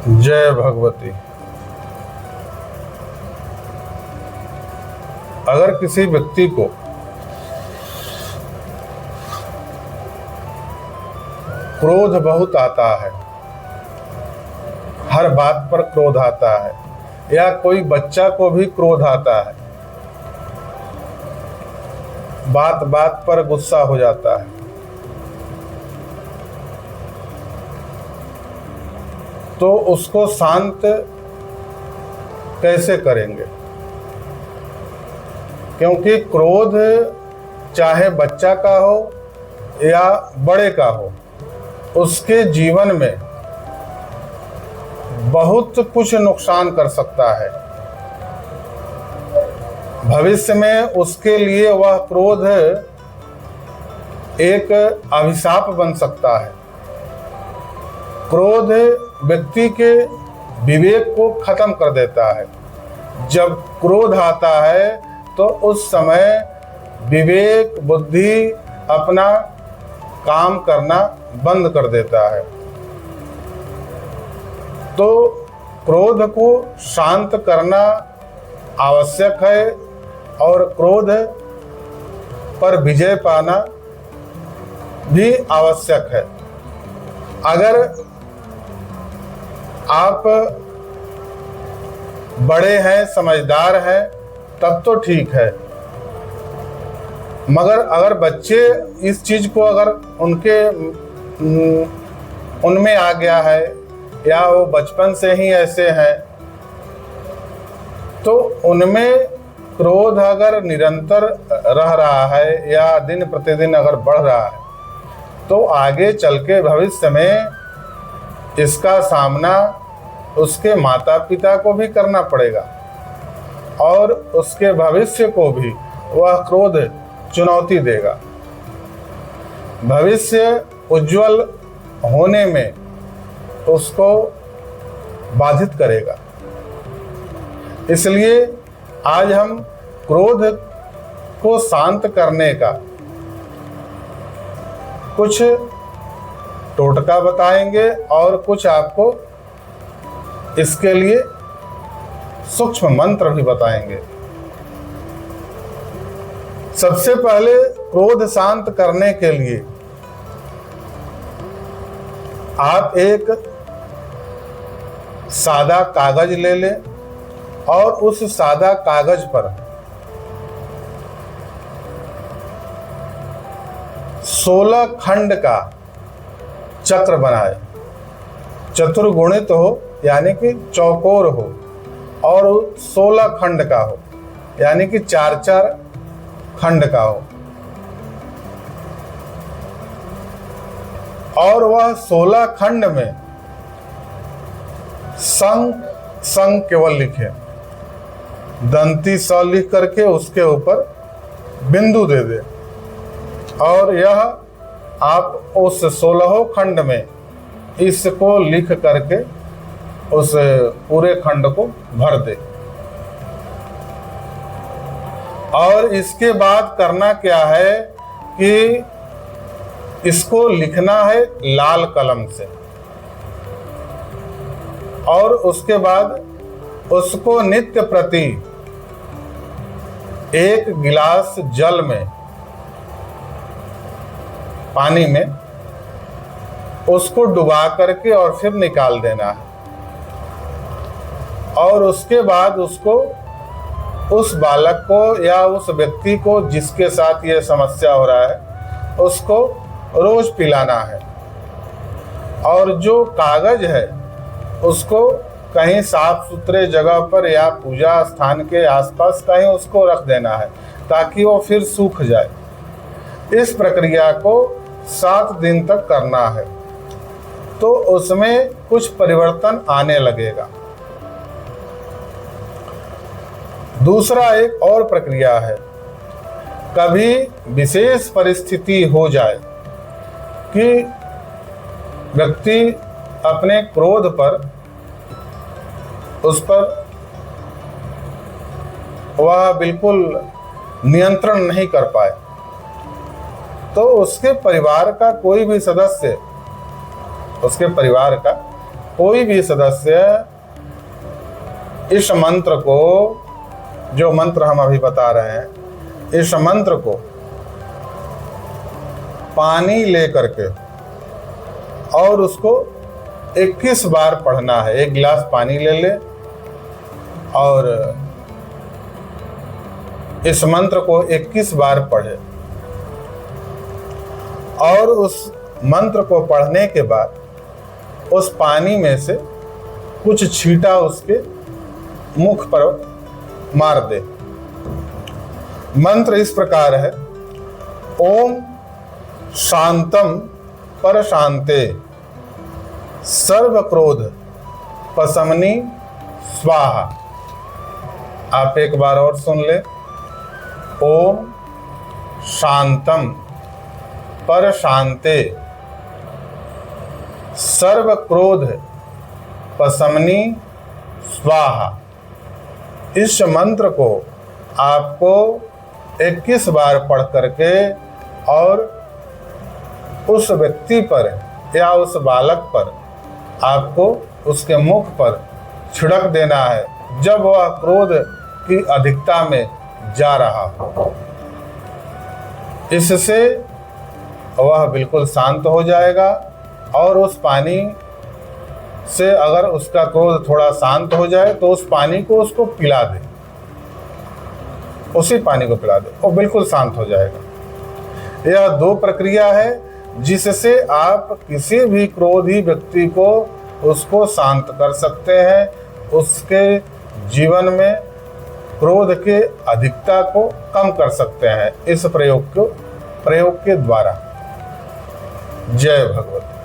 जय भगवती। अगर किसी व्यक्ति को क्रोध बहुत आता है, हर बात पर क्रोध आता है, या कोई बच्चा को भी क्रोध आता है, बात बात पर गुस्सा हो जाता है, तो उसको शांत कैसे करेंगे? क्योंकि क्रोध चाहे बच्चा का हो या बड़े का हो, उसके जीवन में बहुत कुछ नुकसान कर सकता है। भविष्य में उसके लिए वह क्रोध एक अभिशाप बन सकता है। क्रोध व्यक्ति के विवेक को खत्म कर देता है। जब क्रोध आता है तो उस समय विवेक बुद्धि अपना काम करना बंद कर देता है। तो क्रोध को शांत करना आवश्यक है और क्रोध पर विजय पाना भी आवश्यक है। अगर आप बड़े हैं, समझदार हैं, तब तो ठीक है, मगर अगर बच्चे इस चीज को अगर उनमें आ गया है या वो बचपन से ही ऐसे हैं, तो उनमें क्रोध अगर निरंतर रह रहा है या दिन प्रतिदिन अगर बढ़ रहा है, तो आगे चल के भविष्य में इसका सामना उसके माता पिता को भी करना पड़ेगा और उसके भविष्य को भी वह क्रोध चुनौती देगा। भविष्य उज्जवल होने में उसको बाधित करेगा। इसलिए आज हम क्रोध को शांत करने का कुछ टोटका बताएंगे और कुछ आपको इसके लिए सूक्ष्म मंत्र भी बताएंगे। सबसे पहले क्रोध शांत करने के लिए आप एक सादा कागज ले लें और उस सादा कागज पर 16 खंड का चक्र बनाए। चतुर्गुणित हो यानी कि चौकोर हो और 16 खंड का हो यानी कि 4-4 खंड का हो, और वह 16 खंड में संग केवल लिखे। दंती स लिख करके उसके ऊपर बिंदु दे दे और यह आप उस 16 खंड में इसको लिख करके उस पूरे खंड को भर दे। और इसके बाद करना क्या है कि इसको लिखना है लाल कलम से, और उसके बाद उसको नित्य प्रति 1 गिलास जल में, पानी में उसको डुबा करके और फिर निकाल देना है। और उसके बाद उसको उस बालक को या उस व्यक्ति को जिसके साथ ये समस्या हो रहा है उसको रोज पिलाना है। और जो कागज है उसको कहीं साफ सुथरे जगह पर या पूजा स्थान के आसपास कहीं उसको रख देना है ताकि वो फिर सूख जाए। इस प्रक्रिया को 7 दिन तक करना है, तो उसमें कुछ परिवर्तन आने लगेगा। दूसरा एक और प्रक्रिया है, कभी विशेष परिस्थिति हो जाए कि व्यक्ति अपने क्रोध पर उस पर वह बिल्कुल नियंत्रण नहीं कर पाए, तो उसके परिवार का कोई भी सदस्य उसके परिवार का कोई भी सदस्य इस मंत्र को, जो मंत्र हम अभी बता रहे हैं, इस मंत्र को पानी लेकर के और उसको 21 बार पढ़ना है। 1 गिलास पानी ले ले और इस मंत्र को 21 बार पढ़े और उस मंत्र को पढ़ने के बाद उस पानी में से कुछ छींटा उसके मुख पर मार दे। मंत्र इस प्रकार है, ओम शांतम पर शांते सर्व क्रोध पशमनी स्वाहा। आप एक बार और सुन ले, ओम शांतम पर शांते सर्व क्रोध पशमनी स्वाहा। इस मंत्र को आपको 21 बार पढ़ करके और उस व्यक्ति पर या उस बालक पर आपको उसके मुख पर छिड़क देना है जब वह क्रोध की अधिकता में जा रहा हो। इससे वह बिल्कुल शांत हो जाएगा और उस पानी से अगर उसका क्रोध थोड़ा शांत हो जाए तो उस पानी को उसको पिला दे, उसी पानी को पिला दे, वो बिल्कुल शांत हो जाएगा। यह 2 प्रक्रिया है जिससे आप किसी भी क्रोधी व्यक्ति को उसको शांत कर सकते हैं, उसके जीवन में क्रोध के अधिकता को कम कर सकते हैं इस प्रयोग के द्वारा। जय भगवती।